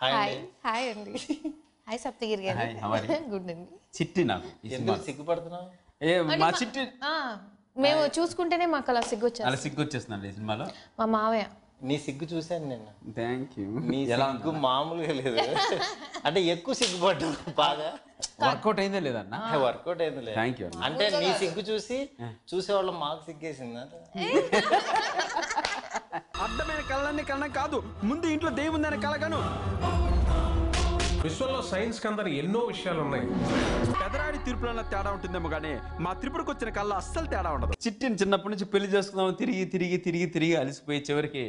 Hi hi అండి. Hi Saptagiri గారు. Good అండి. చిట్టి నాకు ఎందుకు సిగ్గుపడుతున్నావు? మా చిట్టి మేము చూసుకుంటేనే మాకు అలా సిగ్గు అలా సిగ్గు వచ్చేస్తుందండి ఈ సినిమాలో. మా మావయ్య నీ సిగ్గు చూశాను నేను. Thank you. నీ సిగ్గు మామూలుగా లేదు, అంటే ఎక్కువ సిగ్గుపడ్డా బాగా. వర్కౌట్ అయిందా లేదన్నా? వర్కౌట్ అయింది లేదు. Thank you. అంటే నీ సిగ్గు చూసి చూసేవాళ్ళం మాకు సిగ్గేసింది. అర్థమైన కళలన్నీ కళ్ళం కాదు, ముందు ఇంట్లో దేవుందనే కలగను. విశ్వంలో సైన్స్ కందరు ఎన్నో విషయాలు ఉన్నాయి. పెదరాడి తీర్పులలో తేడా ఉంటుందేమో కానీ మా త్రిపురకు వచ్చిన కళ్ళ అస్సలు తేడా ఉండదు. చిట్టిని చిన్నప్పటి నుంచి పెళ్లి చేసుకుందాం తిరిగి తిరిగి తిరిగి తిరిగి అలసిపోయి చివరికి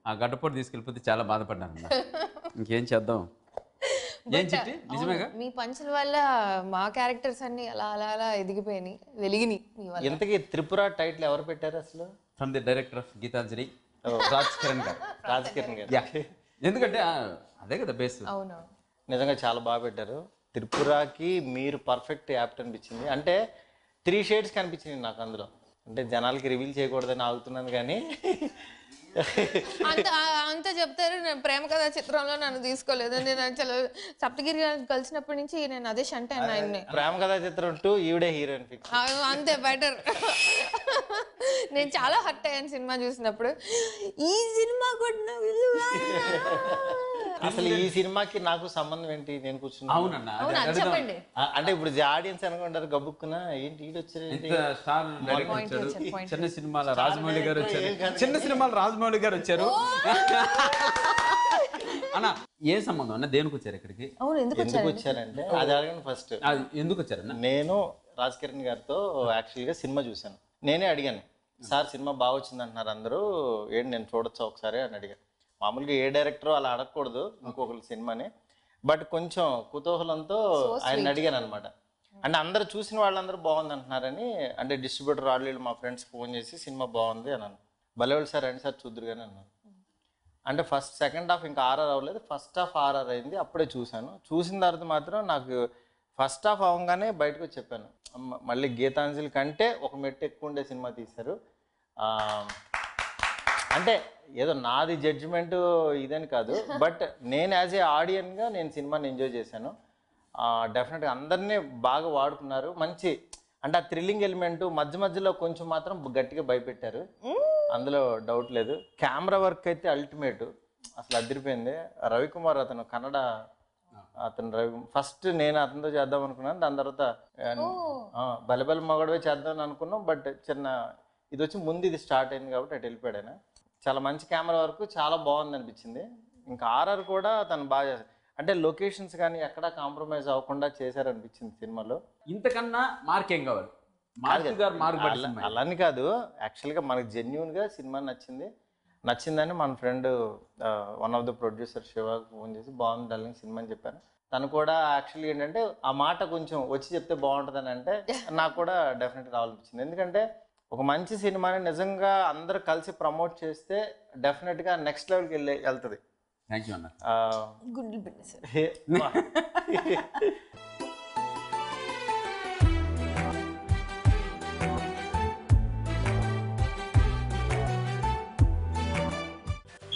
ఆ గడ్డపోటు తీసుకెళ్ళిపోతే చాలా బాధపడ్డాను. ఇంకేం చేద్దాం. ఏం చిట్టి నిజమేగా? మీ పంచుల వల్ల మా క్యారెక్టర్స్ అన్ని అలా అలా అలా ఎదిగిపోయినాయి, వెలిగినాయి మీ వల్ల. ఇంతకీ త్రిపుర టైటిల్ ఎవరు పెట్టారు అసలు? From the director of Gitanjali, Raj Kiran గారు. రాజ్ కిరణ్ గారు. ఎందుకంటే అదే కదా బేస్. అవును, నిజంగా చాలా బాగా పెట్టారు. త్రిపురకి మీరు పర్ఫెక్ట్ యాప్ట్ అనిపించింది. అంటే 3 షేడ్స్ కనిపించింది నాకు అందులో. అంటే జనాలకి రివీల్ చేయకూడదని ఆగుతున్నాను కానీ అంత చెప్తారు. నేను ప్రేమ కథా చిత్రంలో నన్ను తీసుకోలేదు. నేను అసలు సప్తగిరి గారిని కలిసినప్పటి నుంచి నేను అదే షంటాను ఆయన్ని. ప్రేమ కథా చిత్రం 2 ఈవిడే హీరోయిన్ ఫిక్స్. అంతే బెటర్. నేను చాలా హర్ట్ అయ్యాను సినిమా చూసినప్పుడు. ఈ సినిమా కొట్టిన విలువ. అసలు ఈ సినిమాకి నాకు సంబంధం ఏంటి? నేను కూర్చున్నా. అవునన్నా చెప్పండి. అంటే ఇప్పుడు ఆడియన్స్ అనుకుంటారు గబుక్కున ఏంటి ఈడొచ్చారు. స్టార్ డైరెక్టర్ వచ్చారు. చిన్న సినిమాల రాజమౌళి గారు వచ్చారు. చిన్న సినిమాలు రాజమౌళి గారు వచ్చారు. అన్న ఏ సంబంధం అన్న? దేనికి వచ్చారు ఇక్కడికి? ఎందుకు వచ్చారంటే అది అడగండి ఫస్ట్. ఎందుకు వచ్చారన్న? నేను రాజ్ కిరణ్ గారితో యాక్చువల్గా సినిమా చూశాను. నేనే అడిగాను, సార్ సినిమా బాగా వచ్చింది అంటున్నారు అందరూ, ఏంటి నేను చూడొచ్చా ఒకసారి అని అడిగాను. మామూలుగా ఏ డైరెక్టర్ అలా అడగకూడదు ఇంకొకరి సినిమాని, బట్ కొంచెం కుతూహలంతో ఆయన అడిగాను అనమాట. అంటే అందరు చూసిన వాళ్ళందరూ బాగుంది అంటున్నారని, అంటే డిస్ట్రిబ్యూటర్ వాళ్ళు మా ఫ్రెండ్స్ ఫోన్ చేసి సినిమా బాగుంది అన్నాను. భలేవాళ్ళు సార్ రండి సార్ చూద్దరు కానీ అన్నాను. అంటే సెకండ్ హాఫ్ ఇంకా ఆర్ఆర్ అవ్వలేదు, ఫస్ట్ హాఫ్ ఆర్ఆర్ అయింది. అప్పుడే చూశాను. చూసిన తర్వాత మాత్రం నాకు ఫస్ట్ హాఫ్ అవ్వగానే బయటకు వచ్చి చెప్పాను, మళ్ళీ గీతాంజలి కంటే ఒక మెట్టు ఎక్కువ ఉండే సినిమా తీశారు. అంటే ఏదో నాది జడ్జిమెంట్ ఇదని కాదు, బట్ నేను యాజ్ ఏ ఆడియన్గా నేను సినిమాని ఎంజాయ్ చేశాను. డెఫినెట్గా అందరినీ బాగా వాడుకున్నారు. మంచి అంటే ఆ థ్రిల్లింగ్ ఎలిమెంట్ మధ్య మధ్యలో కొంచెం మాత్రం గట్టిగా భయపెట్టారు, అందులో డౌట్ లేదు. కెమెరా వర్క్ అయితే అల్టిమేట్, అసలు అదిరిపోయింది. రవికుమార్ అతను కన్నడ అతను ఫస్ట్ నేను అతనితో చేద్దాం అనుకున్నాను. దాని తర్వాత బలబల మగడవే చేద్దాం అనుకున్నాం, బట్ చిన్న ఇది వచ్చి ముందు ఇది స్టార్ట్ అయింది కాబట్టి అటు వెళ్ళిపోయాడు ఆయన. చాలా మంచి కెమెరా వర్క్, చాలా బాగుంది అనిపించింది. ఇంకా ఆర్ఆర్ కూడా తను బాగా చేశారు. అంటే లొకేషన్స్ కానీ ఎక్కడా కాంప్రమైజ్ అవ్వకుండా చేశారనిపించింది సినిమాలో. ఇంతకన్నా మార్క్ ఏం కావాలి? అలాని కాదు, యాక్చువల్గా మనకు జెన్యున్గా సినిమా నచ్చిందని మన friend one of the producer శివాకి ఫోన్ చేసి బాగుంది డార్లింగ్ సినిమా అని చెప్పాను. తను కూడా యాక్చువల్గా ఏంటంటే ఆ మాట కొంచెం వచ్చి చెప్తే బాగుంటుందని అంటే నాకు కూడా డెఫినెట్గా రావాలనిపించింది. ఎందుకంటే ఒక మంచి సినిమాని నిజంగా అందరు కలిసి ప్రమోట్ చేస్తే డెఫినెట్గా నెక్స్ట్ లెవెల్కి వెళ్తుంది. థ్యాంక్ యూ అన్న.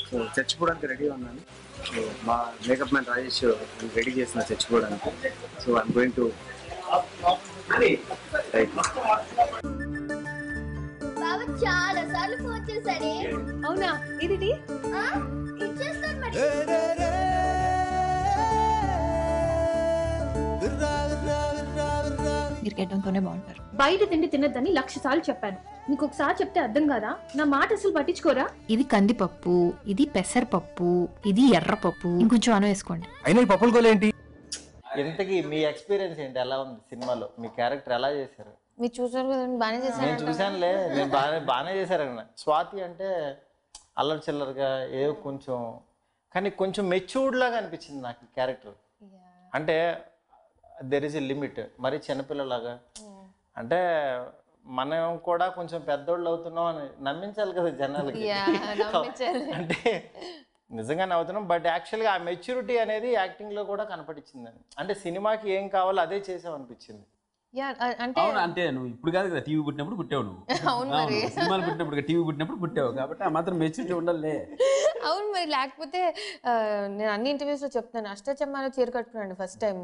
సో చచ్చిపోవడానికి రెడీ ఉన్నాను. సో మా మేకప్ మ్యాన్ రాజేష్ రెడీ చేసిన చచ్చిపోవడానికి. సో ఐఎమ్ గోయింగ్ టు చాలా సార్లు ఫోన్ చేశాడే. అవునా? ఇది ఇచ్చేస్తాను మరి. మీరు గెడ్డంతోనే బాగుంటారు. బయట తిండి తినద్దని 1,00,000 సార్లు చెప్పాను. మీకు ఒకసారి చెప్తే అర్థం కాదా? నా మాట అసలు పట్టించుకోరా? ఇది కందిపప్పు, ఇది పెసరపప్పు, ఇది ఎర్రపప్పు. ఇంకొంచెం అను వేసుకోండి. అయినా ఈ పప్పులు గోలేంటి? ఇంతకీ మీ ఎక్స్పీరియన్స్ ఏంటి? ఎలా ఉంది సినిమాలో? మీ క్యారెక్టర్ ఎలా చేశారు? మీరు చూసారు కదా, బాగానే చేశారు. నేను చూశానులే, నేను బాగానే చేశారన్న. స్వాతి అంటే అల్లరి చిల్లరగా ఏదో కొంచెం, కానీ కొంచెం మెచ్యూర్డ్ లాగా అనిపించింది నాకు ఈ క్యారెక్టర్. అంటే దెర్ ఇస్ ఎ లిమిట్. మరి చిన్నపిల్లలాగా అంటే మనం కూడా కొంచెం పెద్దోళ్ళు అవుతున్నాం అని నమ్మించాలి కదా జనాలకి. అంటే నిజంగానే అవుతున్నాం, బట్ యాక్చువల్గా ఆ మెచ్యూరిటీ అనేది యాక్టింగ్లో కూడా కనపడిచ్చింది. అంటే సినిమాకి ఏం కావాలో అదే చేసామనిపించింది. యా అంటే అవును, అంటే నువ్వు ఇప్పుడు కాదు కదా టీవీ పుట్టినప్పుడు పుట్టావు నువ్వు. అవును మరి. సినిమాలు పుట్టినప్పుడు టీవీ పుట్టినప్పుడు పుట్టావు కాబట్టి ఆ మాత్రం మెచ్యూరిటీ ఉండాలి. అవును మరి, లేకపోతే నేను అన్ని ఇంటర్వ్యూస్లో చెప్తాను, అష్టచమ్మాలో చీర కట్టుకున్నాను ఫస్ట్ టైం.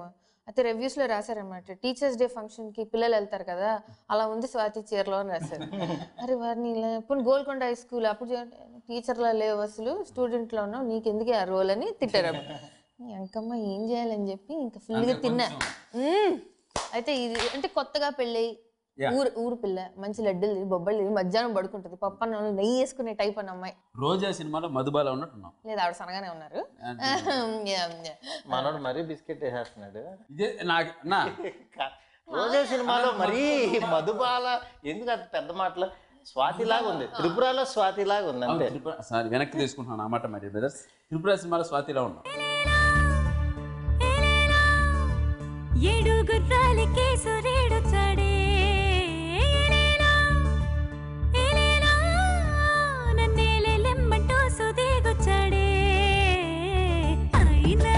అయితే రివ్యూస్లో రాశారనమాట, టీచర్స్ డే ఫంక్షన్కి పిల్లలు వెళ్తారు కదా, అలా ఉంది స్వాతి చీరలో అని రాశారు. అరే వారిని ఇప్పుడు గోల్కొండ హై స్కూల్ అప్పుడు టీచర్లా లేవు అసలు, స్టూడెంట్లో ఉన్నావు, నీకు ఎందుకే ఆ రోల్ అని తిట్టారు. అంకమ్మ ఏం చేయాలని చెప్పి ఇంకా ఫుల్గా తిన్నా. అయితే ఇది అంటే కొత్తగా పెళ్ళి ఊరు పిల్ల, మంచి లడ్డూలు బొబ్బళ్ళు మధ్యాహ్నం పడుకుంటుంది, పప్పన్న నెయ్యి వేసుకునే టైప్ అన్న అమ్మాయి. రోజా సినిమాలో మధుబాల ఉన్నట్టున్నావు. లేదు, ఆవిడ సనగానే ఉన్నారు. మనోడు మరీ బిస్కెట్ వేసేస్తున్నాడు. ఇదే నాకు నా రోజా సినిమాలో మరీ మధుబాల ఎందుకు అంత పెద్ద మాటలు? స్వాతిలాగా ఉంది, త్రిపురలో స్వాతిలాగా ఉంది అంతే. సారీ వెనక్కి తీసుకుంటున్నాను ఆ మాట. మరి బ్రదర్స్, త్రిపుర సినిమాలో స్వాతిలా ఉన్నావు. ఏడు గుర్రాలకే సూర్యుడు చాడే నన్నేలెమ్మంటూ సుదేగొచ్చాడే అయినా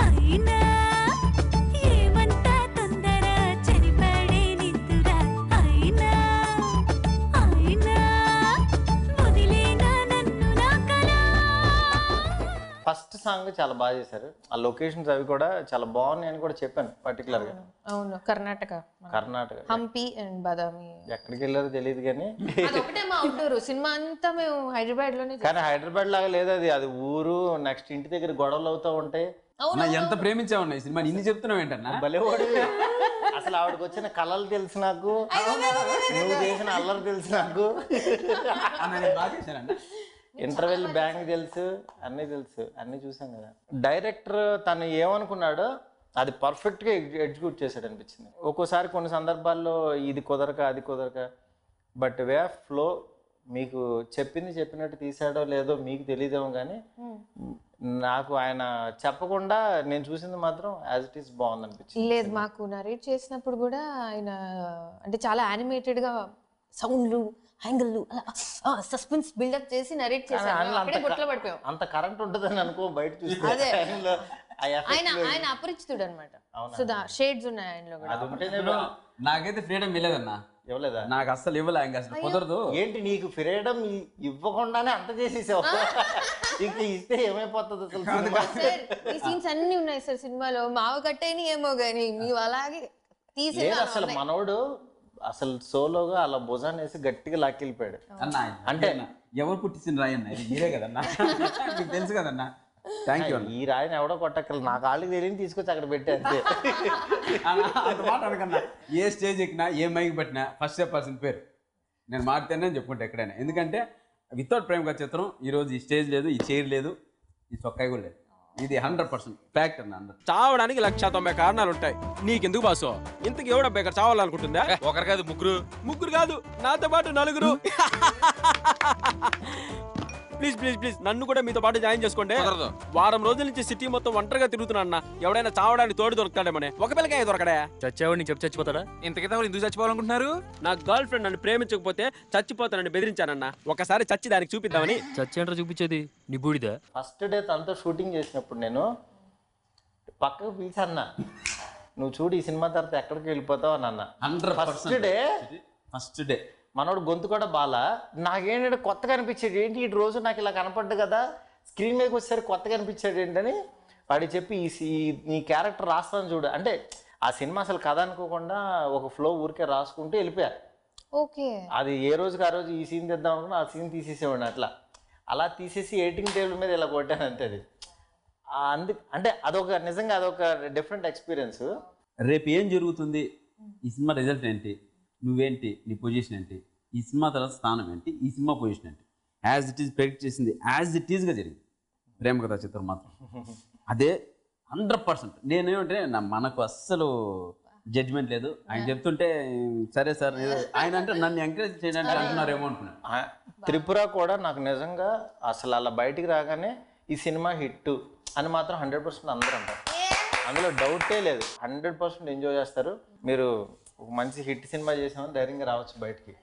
అయినా ఏమంతా తొందర చెరిపాడే నిద్దురా అయినా అయినా వదిలేనా నన్ను నా కలా. ఫస్ట్ సాంగ్ చాలా బాగా చేశారు, ఆ లొకేషన్స్ అవి కూడా చాలా బాగున్నాయి అని కూడా చెప్పాను పర్టికులర్ గా. అవును, కర్ణాటక హంపి అండ్ బాదామి. ఎక్కడికి వెళ్ళారో తెలియదు కానీ ఒకటే మా అవుట్డోర్ సినిమా అంతా మేము హైదరాబాద్ లోనే. కానీ హైదరాబాద్ లాగా లేదు అది, అది ఊరు. నెక్స్ట్ ఇంటి దగ్గర గొడవలు అవుతూ ఉంటాయి. ఎంత ప్రేమించా ఉన్నాయి సినిమా, ఇన్ని చెప్తున్నావు ఏంటన్నా? భలేవాడు. అసలు ఆవిడకి వచ్చిన కళలు తెలుసు నాకు, నువ్వు చేసిన అల్లరి తెలుసు నాకు, ఇంటర్వెల్ బ్యాంక్ తెలుసు, అన్నీ తెలుసు, అన్నీ చూసాం కదా. డైరెక్టర్ తను ఏమనుకున్నాడో అది పర్ఫెక్ట్గా ఎగ్జిక్యూట్ చేశాడు అనిపించింది. ఒక్కోసారి కొన్ని సందర్భాల్లో ఇది కుదరక అది కుదరక, బట్ వే ఆఫ్ ఫ్లో మీకు చెప్పినట్టు తీసాడో లేదో మీకు తెలియదేమో కానీ నాకు ఆయన చెప్పకుండా నేను చూసింది మాత్రం యాజ్ ఇట్ ఈస్ బాగుంది అనిపించింది. లేదు, మాకు నరేట్ చేసినప్పుడు కూడా ఆయన అంటే చాలా యానిమేటెడ్గా సౌండ్లు యాంగిల్ అలా సస్పెన్స్ బిల్డప్ చేసి నరేట్ చేశారు. అంత కరెంట్ ఉంటుందని అనుకో బయట చూస్తే. అదే ఆయన అపరిచితుడు అనమాట. సో షేడ్స్ ఉన్నాయి ఆయనలో కూడా. నాకైతే ఫ్రీడమ్ ఇవ్వలేదన్నా. ఇవ్వలేదా? నాకు అస్సలు ఇవ్వలే, ఇంకా అసలు కుదరదు. ఏంటి నీకు ఫ్రీడమ్ ఇవ్వకుండానే అంత చేసేసావు? ఇంక ఇస్తే ఏమైపోతుంది అసలు? ఈ సీన్స్ అన్ని ఉన్నాయి సార్ సినిమాలో, మావ కట్టేని ఏమో గానీ మీరు అలాగే తీసే. అసలు మనోడు అసలు సోలోగా అలా భుజాన్ని వేసి గట్టిగా లాక్కెళ్ళిపోయాడు. అంటే ఎవరు పుట్టించిన రాయి అన్న, ఇది మీరే కదన్నా, మీకు తెలుసు కదన్నా. Thank you. ఈ రాయిని ఎవడో కొట్టక్కర్లు, నా కాళ్ళకి తెలియని తీసుకొచ్చి అక్కడ పెట్టే అంతే. అంత మాట అనకన్నా. ఏ స్టేజ్ ఎక్కినా ఏ మైక్ పెట్టినా ఫస్ట్ చెప్పాల్సిన పేరు నేను మాట్లాడితేనే చెప్పుకుంటా ఎక్కడైనా. ఎందుకంటే వితౌట్ ప్రేమ చిత్రం ఈరోజు ఈ స్టేజ్ లేదు, ఈ చైర్ లేదు, ఈ చొక్కాయి కూడా లేదు. ఇది 100% ఫ్యాక్ట్ అన్న. అందరు చావడానికి 190 కారణాలు ఉంటాయి. నీకెందుకు బాసో ఇంతకు ఎవడబ్బా ఇక్కడ చావాలనుకుంటుందా? ఒకరు కాదు ముగ్గురు కాదు, నాతో పాటు 4. ప్లీజ్ ప్లీజ్ ప్లీజ్ నన్ను కూడా మీతో పాటు జాయిన్ చేసుకోండి. వారం రోజుల నుంచి సిటీ మొత్తం ఒంటరిగా తిరుగుతున్నా అన్న. ఎవడైనా చావడానికి తోడు దొరుకుతాడేమోనే. ఒక పిల్లకాయ దొరకడా? చచ్చావాడు నీకు చెప్పి చచ్చిపోతాడా? ఇంతకైతే వాళ్ళు ఎందుకు చచ్చిపోవాలనుకుంటున్నారు? నా గర్ల్ ఫ్రెండ్ నన్ను ప్రేమించకపోతే చచ్చిపోతానని బెదిరించానన్న. ఒకసారి చచ్చి దానికి చూపిద్దామని. చచ్చేంట్రా చూపించేది నీ బూడిదా? ఫస్ట్ డే తనతో షూటింగ్ చేసినప్పుడు నేను పక్కకు పిలిచాన్న, నువ్వు చూడు ఈ సినిమా తర్వాత ఎక్కడికి వెళ్ళిపోతావు అని అన్న. ఫస్ట్ డే మనోడు గొంతు కూడా బాలా. నాకేంటంటే కొత్తగా అనిపించేది, ఏంటి ఈ రోజు నాకు ఇలా కనపడ్డు కదా, స్క్రీన్ మీదకి వచ్చేసరి కొత్తగా అనిపించేది ఏంటని వాడికి చెప్పి ఈ క్యారెక్టర్ రాస్తాను చూడు అంటే, ఆ సినిమా అసలు కథ అనుకోకుండా ఒక ఫ్లో ఊరికే రాసుకుంటూ వెళ్ళిపోయారు. ఓకే, అది ఏ రోజుకి ఆ రోజు ఈ సీన్ తెద్దాం అనుకున్నా ఆ సీన్ తీసేసేవాడిని. అలా తీసేసి ఎడిటింగ్ టేబుల్ మీద ఇలా కొట్టాను అంతే. అది అంటే అదొక నిజంగా అదొక డిఫరెంట్ ఎక్స్పీరియన్స్. రేపు ఏం జరుగుతుంది, ఈ సినిమా రిజల్ట్ ఏంటి, నువ్వేంటి, నీ పొజిషన్ ఏంటి, ఈ సినిమా తర్వాత స్థానం ఏంటి, ఈ సినిమా పొజిషన్ ఏంటి, యాజ్ ఇట్ ఈజ్ ప్రెడిక్ట్ చేసింది యాజ్ ఇట్ ఈజ్గా జరిగింది ప్రేమ కథా చిత్రం మాత్రం. అదే 100%. నేనేమంటే మనకు అస్సలు జడ్జ్మెంట్ లేదు. ఆయన చెప్తుంటే సరే సార్ ఆయన అంటే నన్ను ఎంకరేజ్ చేయడానికి అంటున్నారేమో అనుకున్నాను. త్రిపుర కూడా నాకు నిజంగా అసలు అలా బయటికి రాగానే ఈ సినిమా హిట్ అని మాత్రం 100% అందరూ అంటారు. అందులో డౌటే లేదు. 100% ఎంజాయ్ చేస్తారు. మీరు ఒక మంచి హిట్ సినిమా చేసామని ధైర్యంగా రావచ్చు బయటికి.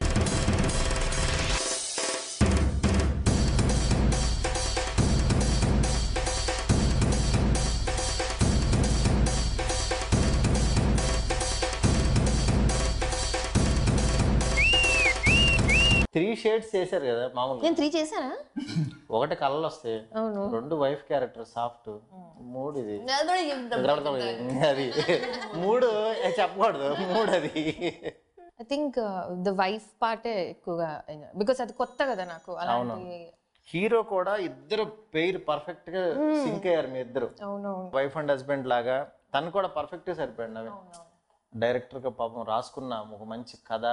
3 షేడ్స్ చేశారు కదా మామూలుగా. నేను 3 చేశానా? ఒకటి కలర్లు వస్తాయి, అవును. 2 వైఫ్ క్యారెక్టర్ సాఫ్ట్, 3 ఇది అది 3 చెప్పకూడదు, 3 అది. ఐ థింక్ ద వైఫ్ పార్టే ఎక్కువగా బికాస్ అది కొత్త కదా నాకు. అలాంటి హీరో కూడా ఇద్దరు పెయిర్ పర్ఫెక్ట్ గా సింక్ అయ్యారు మీ ఇద్దరు. వైఫ్ అండ్ హస్బెండ్ లాగా తను కూడా పర్ఫెక్ట్ గా సరిపోయాడు. నవీన్ డైరెక్టర్ గా పాపం రాసుకున్న ఒక మంచి కథ,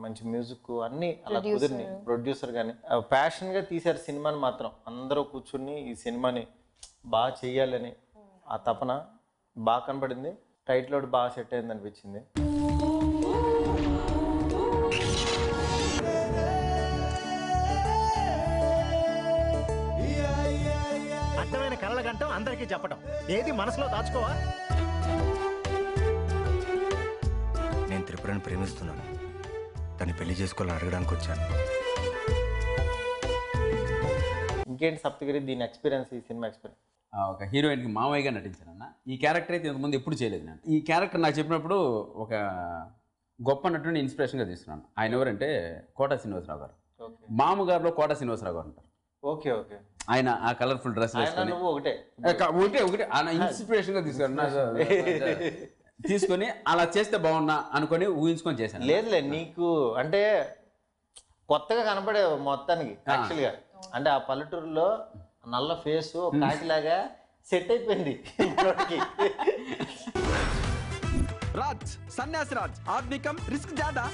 మంచి మ్యూజిక్ అన్ని అలా కుదిరిని. ప్రొడ్యూసర్ గానీ ప్యాషన్ గా తీశారు సినిమాని. మాత్రం అందరూ కూర్చుని ఈ సినిమాని బాగా చెయ్యాలని ఆ తపన బాగా కనపడింది. టైటిల్ ఒకటి బాగా సెట్ అయింది అనిపించింది. అర్థమైన కళల గంటం అందరికీ చెప్పడం, ఏది మనసులో దాచుకోవా. నేను త్రిపురని ప్రేమిస్తున్నాను, తను పెళ్లి చేసుకోవాలని అడగడానికి వచ్చాను. ఇంకేంటి సప్తగిరి దీని ఎక్స్పీరియన్స్, ఈ సినిమా ఎక్స్పీరియన్స్? ఒక హీరోయిన్కి మామయ్యగా నటించానన్న. ఈ క్యారెక్టర్ అయితే ఇంతకుముందు ఎప్పుడు చేయలేదు నేను. ఈ క్యారెక్టర్ నాకు చెప్పినప్పుడు ఒక గొప్ప నటుని ఇన్స్పిరేషన్గా తీసుకున్నాను. ఆయన ఎవరంటే కోట శ్రీనివాసరావు గారు. మామగారులో కోట శ్రీనివాసరావు గారు ఉంటారు. Okay okay. ఆయన ఆ కలర్ఫుల్ డ్రెస్ వేసుకొని ఒకటే ఆయన ఇన్స్పిరేషన్గా తీసుకొని అలా చేస్తే బాగున్నా అనుకొని ఊహించుకొని చేశాను. లేదులే, నీకు అంటే కొత్తగా కనపడే మొత్తానికి యాక్చువల్గా. అంటే ఆ పల్లెటూరులో నల్ల ఫేసు కాకిలాగా సెట్ అయిపోయింది. రాజ్ సన్యాసి రాజ్ ఆధునికం రిస్క్ జాదా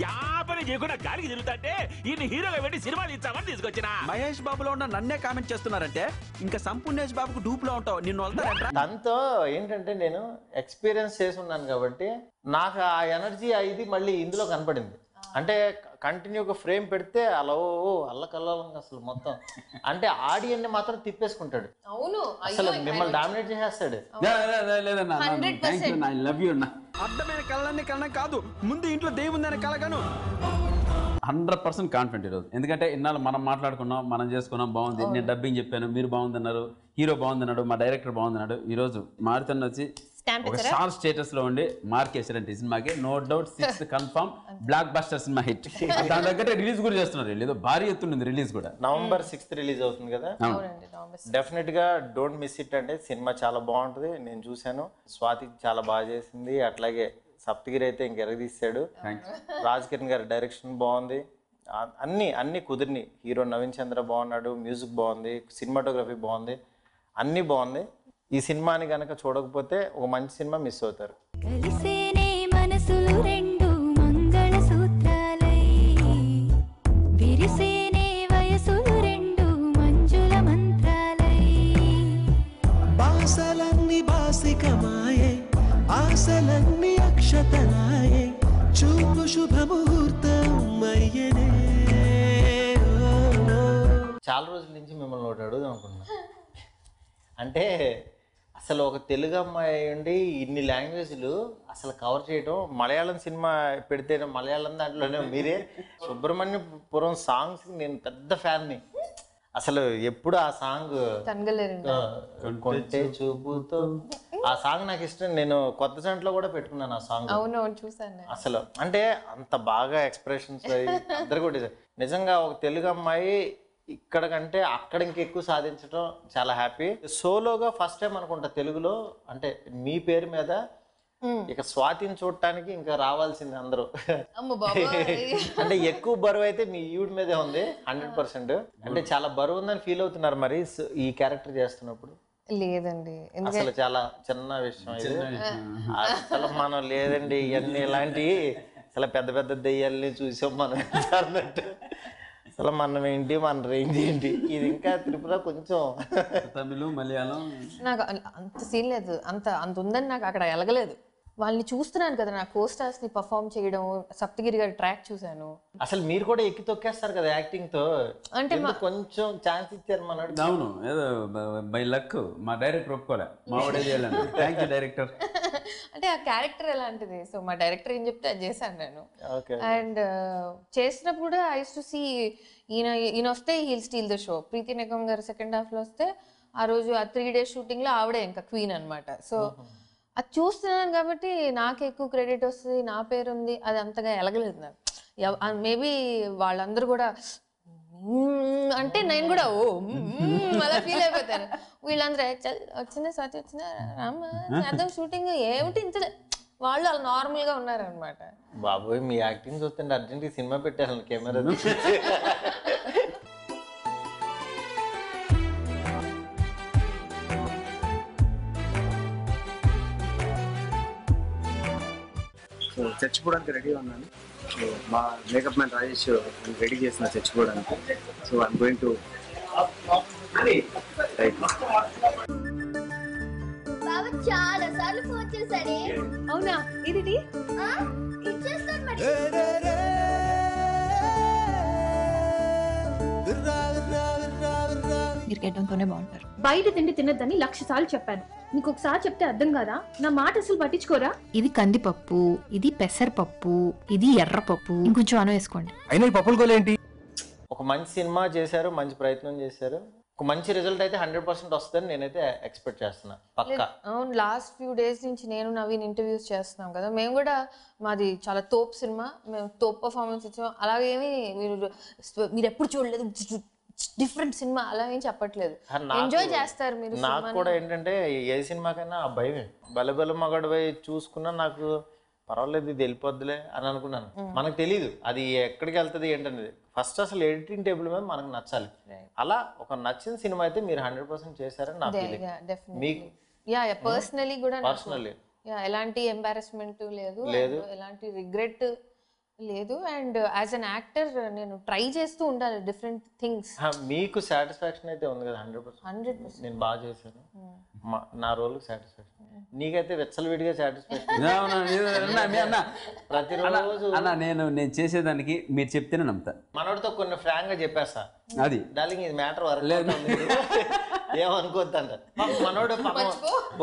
యాపని చేయకుండా గాలికి తిరుగుతాంటే ఈయన హీరోగా పెట్టి సినిమాలు ఇచ్చామని తీసుకొచ్చిన. మహేష్ బాబులో ఉన్న నన్నే కామెంట్ చేస్తున్నారంటే ఇంకా సంపూర్ణేష్ బాబుకు డూప్ లో ఉంటావు. నిన్ను వెళ్తారంట. దాంతో ఏంటంటే నేను ఎక్స్పీరియన్స్ చేసి ఉన్నాను కాబట్టి నాకు ఆ ఎనర్జీ ఇది మళ్ళీ ఇందులో కనపడింది. అంటే కంటిన్యూగా ఫ్రేమ్ పెడితే అలా అల్లకల్లంగా అసలు మొత్తం అంటే ఆడియన్ని మాత్రం తిప్పేసుకుంటాడు. అవును, అసలు మిమ్మల్ని డామినేట్ చేసేస్తాడు. అర్థమైన కళలన్నీ కళ్ళం కాదు, ముందు ఇంట్లో దేవుందనే కళగాను 100% కాన్ఫిడెంట్ ఈరోజు. ఎందుకంటే ఇన్నాళ్ళు మనం మాట్లాడుకున్నాం, మనం చేసుకున్నాం, బాగుంది. నేను డబ్బింగ్ చెప్పాను, మీరు బాగుందన్నారు, హీరో బాగుందన్నాడు, మా డైరెక్టర్ బాగుందన్నాడు. ఈరోజు మారుతన్న వచ్చి ఒక స్టార్ స్టేటస్ లో ఉండి మార్క్ వేసారంటే ఈ సినిమాకి. No doubt 6th confirm blockbuster cinema hit. దాని దగ్గర రిలీజ్ కూడా చేస్తున్నారు. ఏదో భారీ ఎత్తుంది రిలీజ్ కూడా. November 6th రిలీజ్ అవుతుంది కదా. డెఫినెట్ గా డోంట్ మిస్ ఇట్ అండి. సినిమా చాలా బాగుంటుంది. నేను చూశాను, స్వాతి చాలా బాగా చేసింది. అట్లాగే సప్తగిరి అయితే ఇంక ఎరగదీశాడు. రాజ్ కిరణ్ గారి డైరెక్షన్ బాగుంది. అన్ని కుదిరిని. హీరో నవీన్ చంద్ర బాగున్నాడు, మ్యూజిక్ బాగుంది, సినిమాటోగ్రఫీ బాగుంది, అన్నీ బాగుంది. ఈ సినిమాని కనుక చూడకపోతే ఒక మంచి సినిమా మిస్ అవుతారు. కలిసేనే మనసులు రెండు మంగళ సూత్రాలై, విరిసేనే వయసులు రెండు మంజుల మంత్రాలై. బాసలన్నీ బాసికమాయే, ఆశలన్నీ అక్షతలాయే, చూపు శుభముహూర్తం అయ్యనే. చాలా రోజుల నుంచి మిమ్మల్ని ఒకటి అడుగుదాం అనుకున్నా. అంటే అసలు ఒక తెలుగు అమ్మాయి ఉండి ఇన్ని లాంగ్వేజ్లు అసలు కవర్ చేయడం, మలయాళం సినిమా పెడితే మలయాళం దాంట్లోనే మీరే. సుబ్రహ్మణ్యపురం సాంగ్స్ నేను పెద్ద ఫ్యాన్ని. అసలు ఎప్పుడు ఆ సాంగ్ కొంటే చూపుతో ఆ సాంగ్ నాకు ఇష్టం. నేను కొత్త జంటలో కూడా పెట్టుకున్నాను ఆ సాంగ్. అసలు అంటే అంత బాగా ఎక్స్ప్రెషన్స్ అందరు కూడా. నిజంగా ఒక తెలుగు అమ్మాయి ఇక్కడ కంటే అక్కడ ఇంకెక్కువ సాధించడం చాలా హ్యాపీ. సోలోగా ఫస్ట్ టైం అనుకుంటా తెలుగులో, అంటే మీ పేరు మీద. ఇక స్వాతిని చూడటానికి ఇంకా రావాల్సింది అందరూ. అంటే ఎక్కువ బరువు అయితే మీ ఈవిడ మీదే ఉంది 100%. అంటే చాలా బరువు ఉందని ఫీల్ అవుతున్నారు మరి ఈ క్యారెక్టర్ చేస్తున్నప్పుడు? లేదండి, అసలు చాలా చిన్న విషయం ఇది. అసలు మనం లేదండి ఇవన్నీ ఇలాంటివి చాలా పెద్ద పెద్ద దెయ్యాలని చూసాం మనం అన్నట్టు. అసలు మనం ఏంటి, మన రేంజ్ ఏంటి, ఇది ఇంకా త్రిపుర కొంచెం తమిళ మలయాళం నాకు అంత సీన్ లేదు. అంత ఉందని నాకు అక్కడ ఎలగలేదు. వాళ్ళని చూస్తున్నాను కదా, నా కోస్టార్స్ ని పర్ఫామ్ చేయడం, సప్తగిరి గారి ట్రాక్ చూసాను. అసలు మీరు కూడా ఎక్కి తొక్కేస్తారు కదా యాక్టింగ్ తో. అంటే కొంచెం ఛాన్స్ ఇచ్చారు మన. అవును, ఏదో బై లక్ మా డైరెక్టర్ ఒప్పుకోలే, మా వాడే చేయాలని. Thank you director. అంటే ఆ క్యారెక్టర్ ఎలాంటిది, సో మా డైరెక్టర్ ఏం చెప్తే అది చేశాను నేను. అండ్ చేసినప్పుడు ఐ యూస్ టు సీ ఈయన వస్తే హీల్ స్టీల్ ద షో. ప్రీతి నిగమ్ గారు సెకండ్ హాఫ్ లో వస్తే ఆ రోజు ఆ 3 days షూటింగ్ లో ఆవిడే ఇంకా క్వీన్ అనమాట. సో అది చూస్తున్నాను కాబట్టి నాకు ఎక్కువ క్రెడిట్ వస్తుంది, నా పేరు ఉంది, అది అంతగా ఎలగలేదు నాకు. మేబీ వాళ్ళందరూ కూడా అంటే నేను కూడా ఓ అలా ఫీల్ అయిపోతాను. వీళ్ళందరూ వచ్చిందా స్వాతి వచ్చిందా రామ్మా అర్థం షూటింగ్ ఏమిటి ఇంత వాళ్ళు అలా నార్మల్ గా ఉన్నారనమాట. బాబోయ్ మీ యాక్టింగ్ చూస్తుంటే అర్జెంట్ సినిమా పెట్టాను కెమెరా. సో చచ్చిపోవడానికి రెడీగా ఉన్నాను. సో మా మేకప్ మ్యాన్ రాజేష్ రెడీ చేసిన చచ్చిపోవడానికి. సో ఐఎమ్ గోయింగ్ టు బావ చాలా సార్లు ఫోన్ చేశాడే. అవునా ఇది ఇచ్చేస్తాను మరి. మీరు గెడ్డంతోనే బాగుంటారు. బయట తిండి తినద్దని 1,00,000 సార్లు చెప్పాను. మీకు ఒకసారి చెప్తే అర్థం కాదా? నా మాట అసలు పట్టించుకోరా? ఇది కందిపప్పు, ఇది పెసరపప్పు, ఇది ఎర్రపప్పు, ఇంకొంచెం అను వేసుకోండి. అయినా ఈ పప్పుల గోలేంటి? ఒక మంచి సినిమా చేశారు, మంచి ప్రయత్నం చేశారు, ఒక మంచి రిజల్ట్ అయితే 100% వస్తుందని నేనైతే ఎక్స్పెక్ట్ చేస్తున్నా పక్కా. అవును, లాస్ట్ ఫ్యూ డేస్ నుంచి నేను నవీన్ ఇంటర్వ్యూస్ చేస్తున్నాం కదా, మేము కూడా మాది చాలా తోపు సినిమా, మేము తోపు పర్ఫార్మెన్స్ ఇచ్చాం. అలాగేమి మీరు ఎప్పుడు చూడలేదు డిఫరెంట్ సినిమా అలా ఏం చెప్పట్లేదు, ఎంజాయ్ చేస్తారు మీరు. నాకు కూడా ఏంటంటే ఏ సినిమాకైనా ఆ భయమే, బలబల మగడు పోయి చూసుకున్నా నాకు పర్వాలేదు ఇది వెళ్ళిపోద్దులే అని అనుకున్నాను. మనకు తెలీదు అది ఎక్కడికి వెళ్తుంది ఏంటనేది. ఫస్ట్ అసలు ఎడిటింగ్ టేబుల్ మీద మనకు నచ్చాలి. అలా ఒక నచ్చిన సినిమా అయితే మీరు 100% చేశారని నా ఫీలింగ్. మీకు పర్సనలీ కూడా పర్సనల్లీ ఎలాంటి ఎంబారస్మెంట్ లేదు, ఎలాంటి రిగ్రెట్ లేదు. అండ్ యాజ్ అన్ యాక్టర్ నేను ట్రై చేస్తూ ఉండాలి డిఫరెంట్ థింగ్స్. మీకు సాటిస్ఫాక్షన్ అయితే ఉంది కదా 100%. నేను బాగా చేశాను, నా రోల్ సాటిస్ఫాక్షన్. నీకైతే విచ్చలవిడిగా సాటిస్ఫాక్షన్ ప్రతిరోజు. నేను చేసేదానికి మీరు చెప్తేనే నమ్ముతా. మనోడితో కొన్ని ఫ్రాంక్ గా చెప్పేస్తా, అది డార్లింగ్ ఇది మ్యాటర్ వరకు ఏమనుకోద్దంట. మనోడు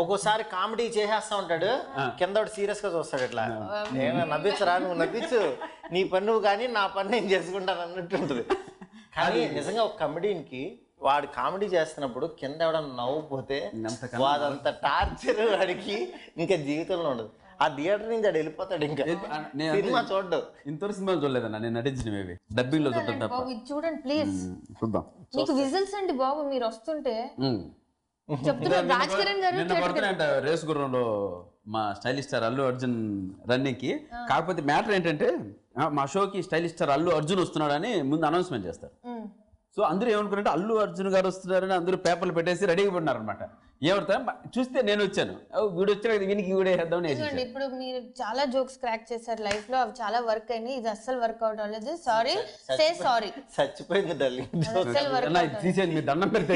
ఒక్కోసారి కామెడీ చేసేస్తా ఉంటాడు, కింద సీరియస్ గా చూస్తాడు. ఇట్లా నేను నవ్వించరా, నువ్వు నవ్వించు, నీ పని నువ్వు కానీ నా పని నేను చేసుకుంటాను అన్నట్టు ఉంటుంది. కానీ నిజంగా ఒక కమెడీకి వాడు కామెడీ చేస్తున్నప్పుడు కింద ఎవడన్నా నవ్వుపోతే వాడంత టార్చర్ వాడికి ఇంకా జీవితంలో ఉండదు. ఆ థియేటర్ నుంచి అది వెళ్ళిపోతాడు. ఇంకా సినిమా చూడ్డు. ఇంతవరకు సినిమా చూడలేదన్నా నేను నటించినవి, డబ్బింగ్ లో చూడటం తప్ప. చూడండి ప్లీజ్, చూద్దాం. మీకు విజిల్స్ అండి బాబు, మీరు వస్తుంటే చెప్తున్నారు. రాజ్ కిరణ్ గారు రేస్ గుర్రంలో మా stylish star Allu Arjun running కి, కాకపోతే మ్యాటర్ ఏంటంటే మా షోకి స్టైలిష్ స్టార్ అల్లు అర్జున్ వస్తున్నాడు అని ముందు అనౌన్స్మెంట్ చేస్తారు. సో అందరూ ఏమనుకున్నారంటే అల్లు అర్జున్ గారు వస్తున్నారని అందరూ పేపర్లు పెట్టేసి రెడీగా పడినారు అనమాట. ఏమవుతా చూస్తే నేను వచ్చాను, వీడు వచ్చాడు వీనికి వీడేద్దామని. ఇప్పుడు మీరు చాలా జోక్స్ క్రాక్ చేశారు లైఫ్ లో, అవి చాలా వర్క్ అయినాయి. ఇది అస్సలు వర్క్అవుట్ అవ్వలేదు. Sorry, say sorry. చచ్చిపోయింది తీసేయండి, మీరు దండం పెడితే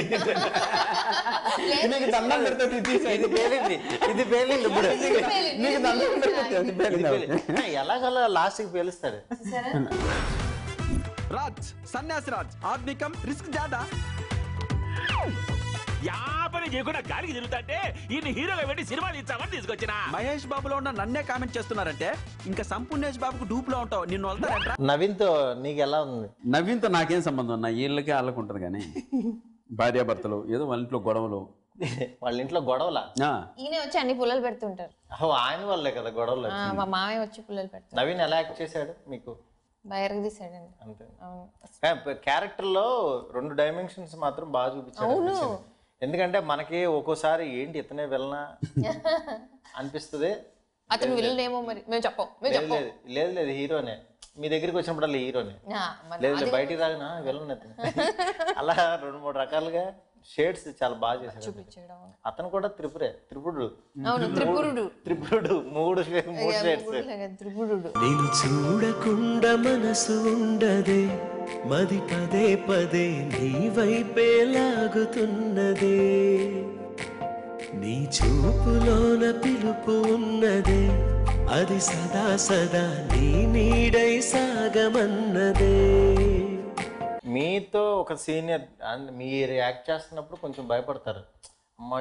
దండం పెడితే తీసేయండి. ఇది పేలింది ఇప్పుడు, మీకు దండం పెడితే ఎలాగలా లాస్ట్ కి పేలుస్తాడు. రాజ్ సన్యాసి రాజ్, ఆత్మికం రిస్క్ జాదా. యాపని చేయకుండా గాలికి తిరుగుతుంటే ఈయన హీరోగా పెట్టి సినిమాలు ఇచ్చామని తీసుకొచ్చిన. మహేష్ బాబులో ఉన్న నన్నే కామెంట్ చేస్తున్నారంటే ఇంకా సంపూర్ణేష్ బాబుకు డూప్ లో ఉంటావు. నిన్ను వెళ్తారంట. నవీన్ తో నీకు ఎలా ఉంది? నవీన్ తో నాకేం సంబంధం అన్న, వీళ్ళకి వాళ్ళకి ఉంటుంది. కానీ భార్యాభర్తలు ఏదో వాళ్ళ ఇంట్లో గొడవలు, వాళ్ళ ఇంట్లో గొడవలా? ఈయన వచ్చి అన్ని పుల్లలు పెడుతుంటారు. ఆయన వాళ్ళే కదా గొడవలు. మా మామయ్య వచ్చి పుల్లలు పెడతారు. నవీన్ ఎలా యాక్ట్ చేశాడు మీకు? బయటకు తీసాడండి అంతే. క్యారెక్టర్ లో 2 డైమెన్షన్స్ మాత్రం బాగా చూపించాడు. ఎందుకంటే మనకి ఒక్కోసారి ఏంటి ఇతనే వెళ్ళనా అనిపిస్తుంది. అతను వెళ్ళనేమో మరి మేము చెప్పం. లేదు లేదు హీరోనే. మీ దగ్గరికి వచ్చినప్పుడు అలా హీరోనే. లేదు బయటికి రాగినా వెళ్ళను అతను. అలా 2-3 రకాలుగా షేడ్స్ చాలా బాగా చేశాడు. అతను కూడా త్రిపురుడు 3 షేడ్స్. నేను చూడకుండా మనసు ఉండదే, మది పదే పదే నీ వైపే లాగుతున్నదే, నీ చూపులోన పిలుపు ఉన్నదే, అది సదా సదా నీ నీడై సాగమన్నదే. మీతో ఒక సీనియర్ మీరు యాక్ట్ చేస్తున్నప్పుడు కొంచెం భయపడతారు, అమ్మా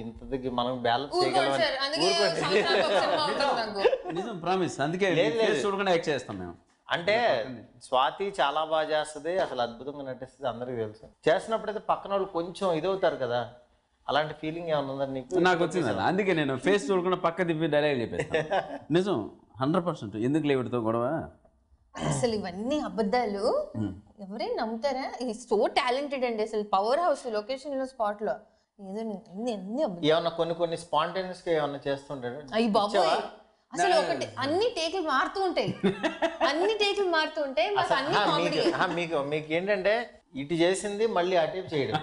ఇంత దగ్గర మనం బ్యాలెన్స్ చేయగలమని. ప్రామిస్, అందుకే చూడకుండా యాక్ట్ చేస్తాం మేము. అంటే స్వాతి చాలా బాగా చేస్తుంది, అసలు అద్భుతంగా నటిస్తుంది, అందరికీ తెలుసు. చేస్తున్నప్పుడైతే పక్కన వాళ్ళు కొంచెం ఇదవుతారు కదా, అలాంటి ఫీలింగ్ ఏమన్నా ఉందని నీకు? నాకు వచ్చింది, అందుకే నేను ఫేస్ చూడకుండా పక్క తిప్పి డైలాగ్ చెప్పేస్తాను. నిజం 100%. ఎందుకు లేవుడితో గొడవ, అసలు ఇవన్నీ అబద్ధాలు ఎవరైనా నమ్ముతారా? ఈ సో టాలెంటెడ్ అండి, అసలు పవర్ హౌస్ లొకేషన్ లో స్పాట్ లో ఏదో ఏమన్నా కొన్ని స్పాంటేనియస్ గా ఏమన్నా చేస్తుంటాడు. అయ్యి బాబోయ్, అసలు ఒకటి అన్ని టేకులు మారుతూ ఉంటాయి, అన్ని టేకులు మారుతూ ఉంటాయి, మాకు అన్ని కామెడీ. మీకు ఏంటంటే ఇటు చేసింది మళ్ళీ అటు చేయడం,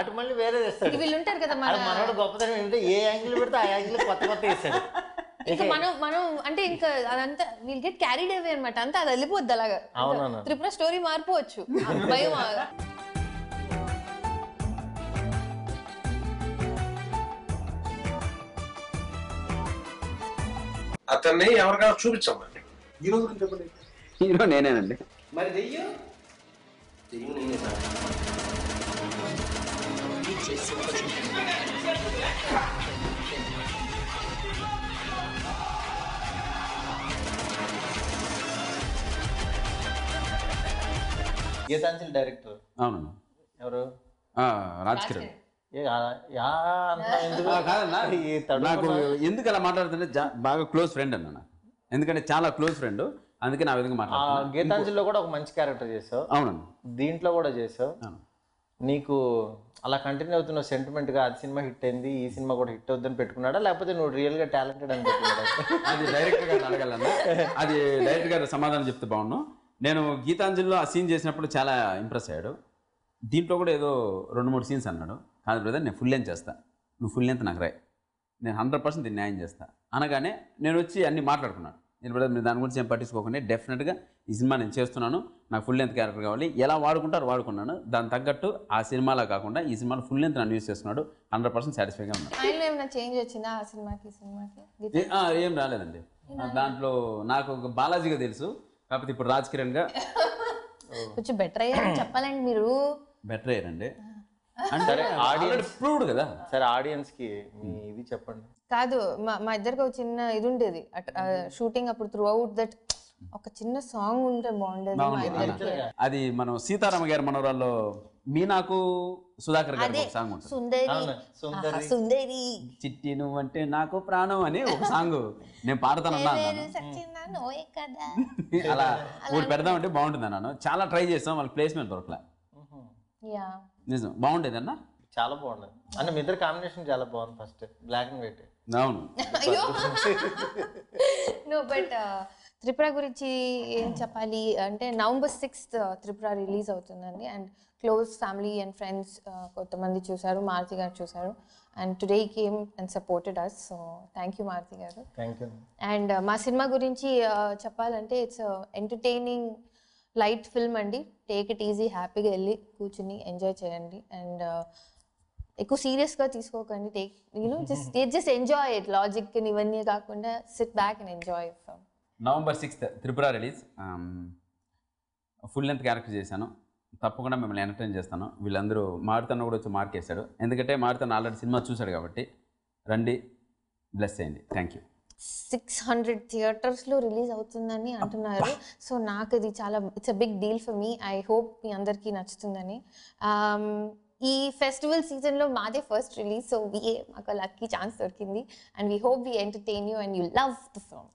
అటు మళ్ళీ వేరే చేస్తాడు. వీళ్ళు ఉంటారు కదా మనోడు గొప్పతనం ఏంటంటే ఏ యాంగిల్ పెడితే ఆ యాంగిల్ కొత్త వేస్తాడు. ఇంకా మనం అంటే ఇంకా అదంతా వీల్ గెట్ క్యారీడ్ అవే అనమాట, అంతా అది వెళ్ళిపోద్ది అలాగా. త్రిపుర స్టోరీ మారిపోవచ్చు, భయం. అతన్ని ఎవరికైనా చూపించమండి. హీరో గురించి చెప్పండి. హీరో నేనేనండి. మరి దెయ్యం నేనే సార్. గీతాంజలి డైరెక్టర్. అవునండి. ఎవరు? రాజ్ కిరణ్. నాకు ఎందుకు అలా మాట్లాడుతుంటే బాగా క్లోజ్ ఫ్రెండ్ అన్న, ఎందుకంటే చాలా క్లోజ్ ఫ్రెండ్, అందుకే నా విధంగా మాట్లాడుతున్నా. గీతాంజలిలో కూడా ఒక మంచి క్యారెక్టర్ చేసావు. అవునండి. దీంట్లో కూడా చేసావు. నీకు అలా కంటిన్యూ అవుతున్న సెంటిమెంట్ గా అది సినిమా హిట్ అయింది, ఈ సినిమా కూడా హిట్ అవుతుందని పెట్టుకున్నాడా, లేకపోతే నువ్వు రియల్ గా టాలెంటెడ్ అని పెట్టుకున్నాడా? అది డైరెక్టర్ గారు అడగలన్నా, అది డైరెక్టర్ గారు సమాధానం చెప్తే బాగున్నాను. నేను గీతాంజలిలో ఆ సీన్ చేసినప్పుడు చాలా ఇంప్రెస్ అయ్యాడు. దీంట్లో కూడా ఏదో 2-3 సీన్స్ అన్నాడు. కాదు బ్రదర్, నేను ఫుల్ లెంత్ చేస్తా, నువ్వు ఫుల్ లెంత్ నాకు రాయి, నేను 100% దీన్ని న్యాయం చేస్తా అనగానే నేను వచ్చి అన్నీ మాట్లాడుకున్నాను. నేను బ్రదర్ మీరు దాని గురించి ఏం పట్టించుకోకుండా డెఫినెట్గా ఈ సినిమా నేను చేస్తున్నాను, నాకు ఫుల్ లెంత్ క్యారెక్టర్ కావాలి, ఎలా వాడుకుంటారు వాడుకున్నాను, దాని తగ్గట్టు ఆ సినిమాలో కాకుండా ఈ సినిమాలో ఫుల్ లెంత్ నన్ను యూజ్ చేస్తున్నాడు. 100% సాటిస్ఫైగా ఉన్నాడు. ఆయనలో ఏమైనా చేంజ్ వచ్చిందా ఆ సినిమాకి? ఏం రాలేదండి. దాంట్లో నాకు ఒక బాలాజీగా తెలుసు, కాకపోతే ఇప్పుడు రాజ్ కిరణ్ గా కొంచెం బెటర్ అయ్యారని చెప్పాలండి. మీరు బెటర్ అయ్యారండి అంటే ఆడియన్స్ ప్రూవ్డ్ కదా. సరే ఆడియన్స్ కి ఇది చెప్పండి. కాదు, మా ఇద్దరికి ఒక చిన్న ఇది ఉండేది షూటింగ్ అప్పుడు. త్రూ అవుట్ దట్ ఒక చిన్న సాంగ్ ఉంటే బాగుండేది. అది మనం సీతారామ గారి మనవరాల్లో మీనాకు సుధాకర్ గారి ఒక సాంగ్ ఉంటుంది, సుందరి చిట్టి నువ్వంటే నాకు ప్రాణం అని ఒక సాంగ్ నేను పాడతానన్నా. అలా ఒకటి పెడదామంటే బాగుంటుంది అన్నాను. చాలా ట్రై చేస్తాం, వాళ్ళకి ప్లేస్మెంట్ దొరకలే. నిజం బాగుండేది అన్న, చాలా బాగుండేది అన్న. మీ ఇద్దరు కాంబినేషన్ చాలా బాగుంది. First black and white. అవును. నో బట్ త్రిపుర గురించి ఏం చెప్పాలి అంటే November 6th త్రిపుర రిలీజ్ అవుతుందండి. And close family and friends కొంతమంది చూసారు, మారుతి గారు చూసారు. And today came and supported us. So thank you Maruthi garu. Thank you. And మా సినిమా గురించి చెప్పాలంటే ఇట్స్ ఎంటర్టైనింగ్ లైట్ ఫిల్మ్ అండి. టేక్ ఇట్ ఈజీ, హ్యాపీగా వెళ్ళి కూర్చుని ఎంజాయ్ చేయండి. అండ్ ఎక్కువ సీరియస్గా తీసుకోకండి. Take just enjoy it. Logic ఇవన్నీ కాకుండా SIT back and enjoy film. November 6th Tripura release. Full length character చేశాను, తప్పకుండా మిమ్మల్ని ఎంటర్టైన్ చేస్తాను. వీళ్ళందరూ మారుతన్న కూడా వచ్చి మార్క్ వేశాడు, ఎందుకంటే మారుతన్న ఆల్రెడీ సినిమా చూశాడు కాబట్టి. రండి, బ్లెస్ చేయండి. Thank you. 600 థియేటర్స్లో రిలీజ్ అవుతుందని అంటున్నారు. సో నాకు ఇది చాలా it's a big deal for me. I hope మీ అందరికీ నచ్చుతుందని. ఈ ఫెస్టివల్ సీజన్లో మాదే ఫస్ట్ రిలీజ్, సో మాకు లక్కీ ఛాన్స్ దొరికింది. And we hope we entertain you and you love the film.